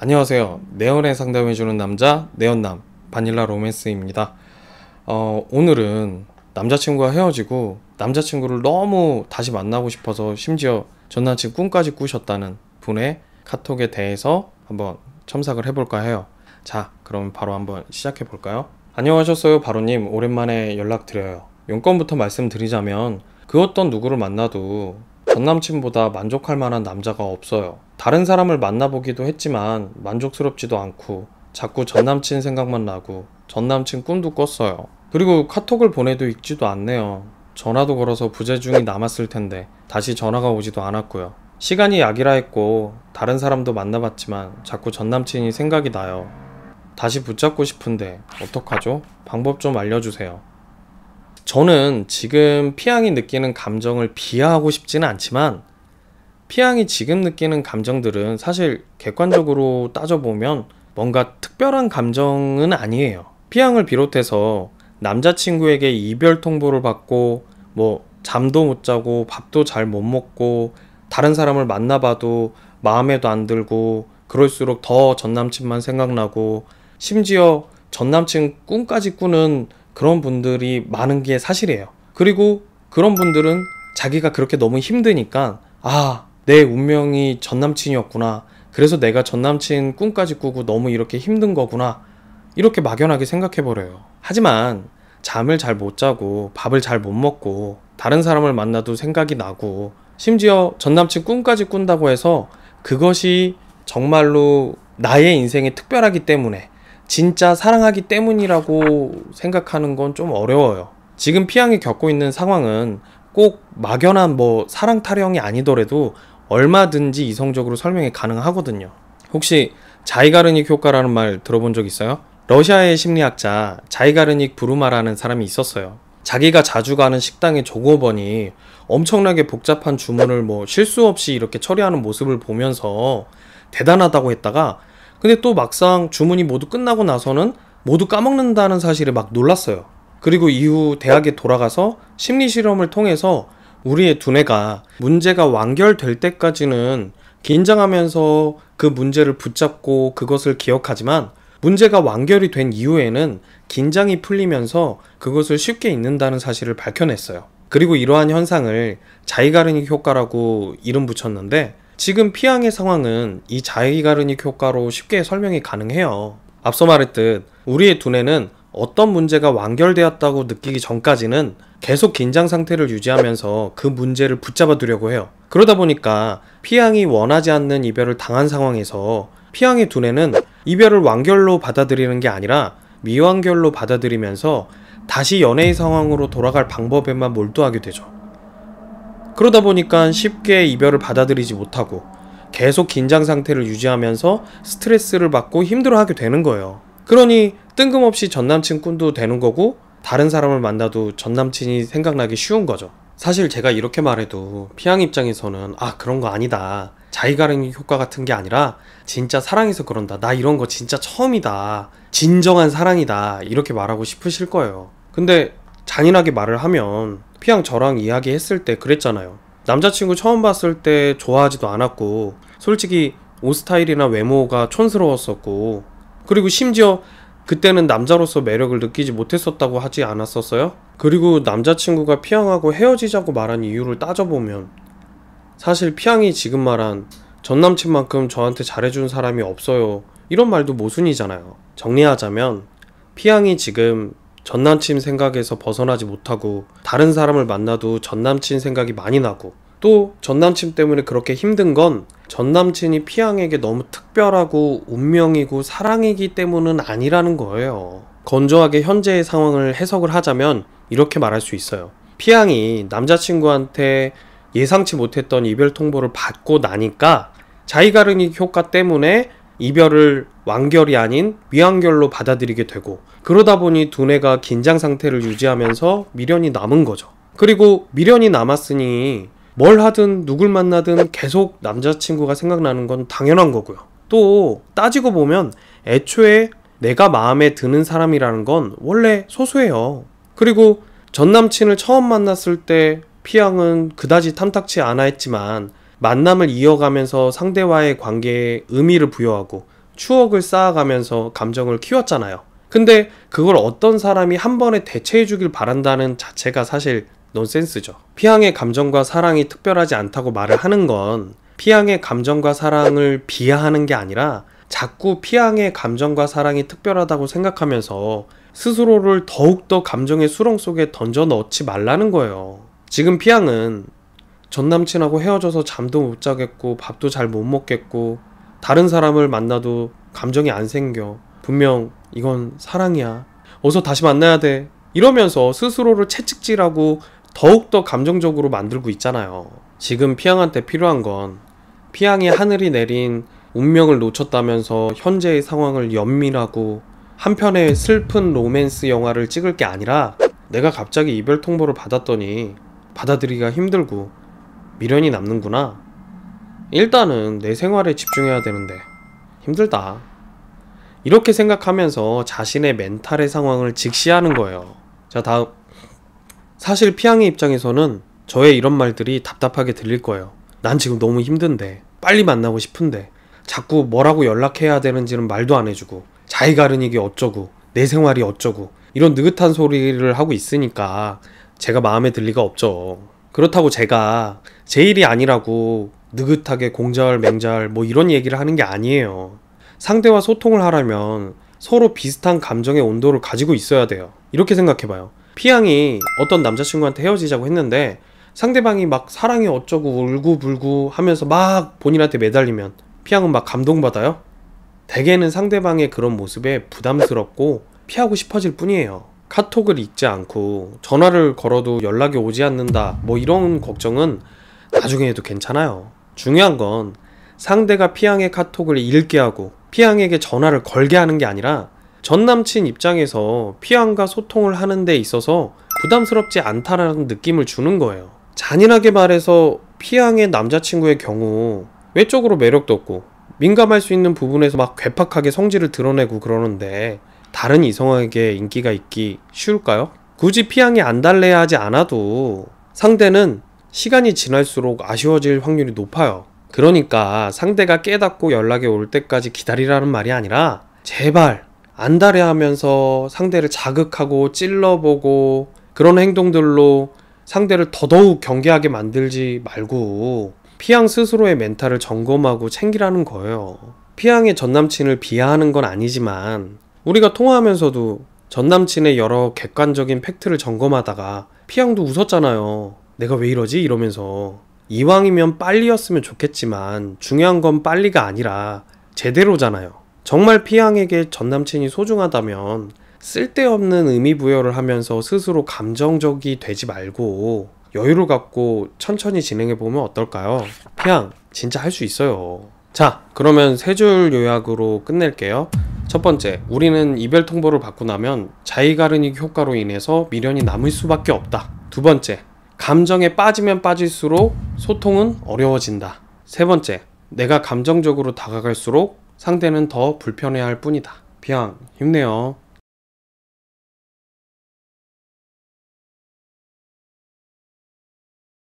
안녕하세요. 내연애 상담해주는 남자 내연남 바닐라 로맨스입니다. 오늘은 남자친구와 헤어지고 남자친구를 너무 다시 만나고 싶어서 심지어 전남친 꿈까지 꾸셨다는 분의 카톡에 대해서 한번 첨삭을 해볼까 해요. 자, 그럼 바로 한번 시작해볼까요? 안녕하셨어요, 바로님. 오랜만에 연락드려요. 용건부터 말씀드리자면 그 어떤 누구를 만나도 전남친보다 만족할 만한 남자가 없어요. 다른 사람을 만나보기도 했지만 만족스럽지도 않고 자꾸 전남친 생각만 나고 전남친 꿈도 꿨어요. 그리고 카톡을 보내도 읽지도 않네요. 전화도 걸어서 부재중이 남았을 텐데 다시 전화가 오지도 않았고요. 시간이 약이라 했고 다른 사람도 만나봤지만 자꾸 전남친이 생각이 나요. 다시 붙잡고 싶은데 어떡하죠? 방법 좀 알려주세요. 저는 지금 피양이 느끼는 감정을 비하하고 싶지는 않지만 피양이 지금 느끼는 감정들은 사실 객관적으로 따져보면 뭔가 특별한 감정은 아니에요. 피양을 비롯해서 남자친구에게 이별 통보를 받고 잠도 못 자고 밥도 잘 못 먹고 다른 사람을 만나봐도 마음에도 안 들고 그럴수록 더 전남친만 생각나고 심지어 전남친 꿈까지 꾸는 그런 분들이 많은 게 사실이에요. 그리고 그런 분들은 자기가 그렇게 너무 힘드니까 내 운명이 전남친이었구나. 그래서 내가 전남친 꿈까지 꾸고 너무 이렇게 힘든 거구나. 이렇게 막연하게 생각해버려요. 하지만 잠을 잘 못 자고 밥을 잘 못 먹고 다른 사람을 만나도 생각이 나고 심지어 전남친 꿈까지 꾼다고 해서 그것이 정말로 나의 인생에 특별하기 때문에 진짜 사랑하기 때문이라고 생각하는 건 좀 어려워요. 지금 피양이 겪고 있는 상황은 꼭 막연한 사랑 타령이 아니더라도 얼마든지 이성적으로 설명이 가능하거든요. 혹시 자이가르닉 효과라는 말 들어본 적 있어요? 러시아의 심리학자 자이가르닉 브루마라는 사람이 있었어요. 자기가 자주 가는 식당의 종업원이 엄청나게 복잡한 주문을 실수 없이 이렇게 처리하는 모습을 보면서 대단하다고 했다가 근데 또 막상 주문이 모두 끝나고 나서는 모두 까먹는다는 사실에 막 놀랐어요. 그리고 이후 대학에 돌아가서 심리 실험을 통해서 우리의 두뇌가 문제가 완결될 때까지는 긴장하면서 그 문제를 붙잡고 그것을 기억하지만 문제가 완결이 된 이후에는 긴장이 풀리면서 그것을 쉽게 잊는다는 사실을 밝혀냈어요. 그리고 이러한 현상을 자이가르닉 효과라고 이름 붙였는데 지금 피양의 상황은 이 자이가르닉 효과로 쉽게 설명이 가능해요. 앞서 말했듯 우리의 두뇌는 어떤 문제가 완결되었다고 느끼기 전까지는 계속 긴장 상태를 유지하면서 그 문제를 붙잡아 두려고 해요. 그러다 보니까 피양이 원하지 않는 이별을 당한 상황에서 피양의 두뇌는 이별을 완결로 받아들이는 게 아니라 미완결로 받아들이면서 다시 연애의 상황으로 돌아갈 방법에만 몰두하게 되죠. 그러다 보니까 쉽게 이별을 받아들이지 못하고 계속 긴장 상태를 유지하면서 스트레스를 받고 힘들어하게 되는 거예요. 그러니 뜬금없이 전남친 꿈도 되는 거고 다른 사람을 만나도 전남친이 생각나기 쉬운 거죠. 사실 제가 이렇게 말해도 피양 입장에서는 그런 거 아니다. 자이가르닉 효과 같은 게 아니라 진짜 사랑해서 그런다. 나 이런 거 진짜 처음이다. 진정한 사랑이다. 이렇게 말하고 싶으실 거예요. 근데 잔인하게 말을 하면 피양 저랑 이야기했을 때 그랬잖아요. 남자친구 처음 봤을 때 좋아하지도 않았고 솔직히 옷 스타일이나 외모가 촌스러웠었고 그리고 심지어 그때는 남자로서 매력을 느끼지 못했었다고 하지 않았었어요? 그리고 남자친구가 피양하고 헤어지자고 말한 이유를 따져보면 사실 피양이 지금 말한 전남친만큼 저한테 잘해준 사람이 없어요 이런 말도 모순이잖아요. 정리하자면 피양이 지금 전남친 생각에서 벗어나지 못하고 다른 사람을 만나도 전남친 생각이 많이 나고 또 전남친 때문에 그렇게 힘든 건 전남친이 피양에게 너무 특별하고 운명이고 사랑이기 때문은 아니라는 거예요. 건조하게 현재의 상황을 해석을 하자면 이렇게 말할 수 있어요. 피양이 남자친구한테 예상치 못했던 이별 통보를 받고 나니까 자이가르닉 효과 때문에 이별을 완결이 아닌 미완결로 받아들이게 되고 그러다 보니 두뇌가 긴장 상태를 유지하면서 미련이 남은 거죠. 그리고 미련이 남았으니 뭘 하든 누굴 만나든 계속 남자친구가 생각나는 건 당연한 거고요. 또 따지고 보면 애초에 내가 마음에 드는 사람이라는 건 원래 소수예요. 그리고 전남친을 처음 만났을 때 피양은 그다지 탐탁치 않아 했지만 만남을 이어가면서 상대와의 관계에 의미를 부여하고 추억을 쌓아가면서 감정을 키웠잖아요. 근데 그걸 어떤 사람이 한 번에 대체해 주길 바란다는 자체가 사실 넌센스죠. 피앙의 감정과 사랑이 특별하지 않다고 말을 하는 건 피앙의 감정과 사랑을 비하하는 게 아니라 자꾸 피앙의 감정과 사랑이 특별하다고 생각하면서 스스로를 더욱더 감정의 수렁 속에 던져 넣지 말라는 거예요. 지금 피앙은 전 남친하고 헤어져서 잠도 못 자겠고 밥도 잘 못 먹겠고 다른 사람을 만나도 감정이 안 생겨. 분명 이건 사랑이야. 어서 다시 만나야 돼. 이러면서 스스로를 채찍질하고 더욱더 감정적으로 만들고 있잖아요. 지금 피앙한테 필요한 건 피앙이 하늘이 내린 운명을 놓쳤다면서 현재의 상황을 연민하고 한편의 슬픈 로맨스 영화를 찍을 게 아니라 내가 갑자기 이별 통보를 받았더니 받아들이기가 힘들고 미련이 남는구나. 일단은 내 생활에 집중해야 되는데 힘들다. 이렇게 생각하면서 자신의 멘탈의 상황을 직시하는 거예요. 자, 다음. 사실 피앙의 입장에서는 저의 이런 말들이 답답하게 들릴 거예요. 난 지금 너무 힘든데, 빨리 만나고 싶은데, 자꾸 뭐라고 연락해야 되는지는 말도 안 해주고, 자기가르니기 어쩌고, 내 생활이 어쩌고, 이런 느긋한 소리를 하고 있으니까 제가 마음에 들 리가 없죠. 그렇다고 제가 제 일이 아니라고 느긋하게 공절 맹절 뭐 이런 얘기를 하는 게 아니에요. 상대와 소통을 하려면 서로 비슷한 감정의 온도를 가지고 있어야 돼요. 이렇게 생각해봐요. 피앙이 어떤 남자친구한테 헤어지자고 했는데 상대방이 막 사랑이 어쩌고 울고불고 하면서 막 본인한테 매달리면 피앙은 막 감동받아요? 대개는 상대방의 그런 모습에 부담스럽고 피하고 싶어질 뿐이에요. 카톡을 읽지 않고 전화를 걸어도 연락이 오지 않는다 뭐 이런 걱정은 나중에 해도 괜찮아요. 중요한 건 상대가 피앙의 카톡을 읽게 하고 피앙에게 전화를 걸게 하는 게 아니라 전 남친 입장에서 피앙과 소통을 하는 데 있어서 부담스럽지 않다라는 느낌을 주는 거예요. 잔인하게 말해서 피앙의 남자친구의 경우 외적으로 매력도 없고 민감할 수 있는 부분에서 막 괴팍하게 성질을 드러내고 그러는데 다른 이성에게 인기가 있기 쉬울까요? 굳이 피앙이 안 달래야 하지 않아도 상대는 시간이 지날수록 아쉬워질 확률이 높아요. 그러니까 상대가 깨닫고 연락이 올 때까지 기다리라는 말이 아니라 제발 안 달래 하면서 상대를 자극하고 찔러보고 그런 행동들로 상대를 더더욱 경계하게 만들지 말고 피앙 스스로의 멘탈을 점검하고 챙기라는 거예요. 피앙의 전남친을 비하하는 건 아니지만 우리가 통화하면서도 전남친의 여러 객관적인 팩트를 점검하다가 피앙도 웃었잖아요. 내가 왜 이러지? 이러면서. 이왕이면 빨리였으면 좋겠지만 중요한 건 빨리가 아니라 제대로잖아요. 정말 피앙에게 전남친이 소중하다면 쓸데없는 의미부여를 하면서 스스로 감정적이 되지 말고 여유를 갖고 천천히 진행해보면 어떨까요? 피앙 진짜 할 수 있어요. 자, 그러면 세 줄 요약으로 끝낼게요. 첫 번째, 우리는 이별 통보를 받고 나면 자기가르니기 효과로 인해서 미련이 남을 수밖에 없다. 두 번째, 감정에 빠지면 빠질수록 소통은 어려워진다. 세 번째, 내가 감정적으로 다가갈수록 상대는 더 불편해할 뿐이다. 피앙 힘내요.